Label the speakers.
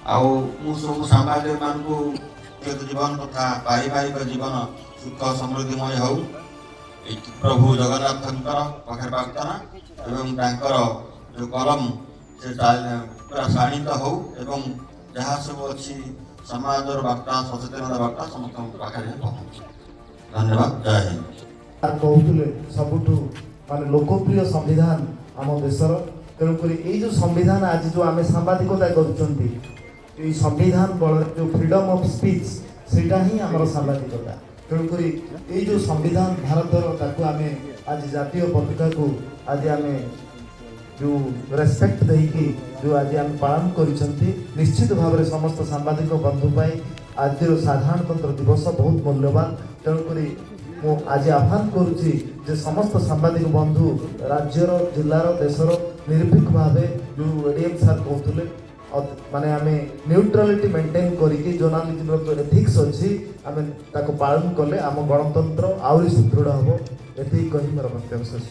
Speaker 1: सब साम्बादिक मान जीवन तथा पारिवारिक जीवन सुख समृद्धिमय हो प्रभु जगन्नाथ पाखे प्रार्थना एवं जो कलम से पूरा शाणित हो एवं जहाँ सब अच्छी समाज वार्ता सचेतनता वार्ता समस्त पाखे पहुँच। धन्यवाद। जय हिंद।
Speaker 2: कहते सबुठ मान लोकप्रिय संविधान आम देशर तेणुक जो संविधान आज जो आम सांबादिकता कर संविधान बल जो फ्रीडम ऑफ स्पीच सेटा ही आम सांबादिकता तेणुक ये जो संविधान भारतर आम आज जातीय पताका को आज आम जो रेस्पेक्ट देकी जो आज आम पालन कर निश्चित भाव में समस्त सांबादिक बंधु आज साधारणतंत्र दिवस बहुत मूल्यवान तेणुक आज आह्वान करुच्ची जे समस्त सांबादिक बंधु राज्यर जिलार देशर निरपेक्ष भाव जो एडीएम सार कहते माने आम न्यूट्रालिटी मेंटेन करिकी जर्नालिज्म जो एथिक्स अच्छी आम पालन कले आम गणतंत्र आहरी सुदृढ़ हम ये कही मोर वक्तव्य शेष।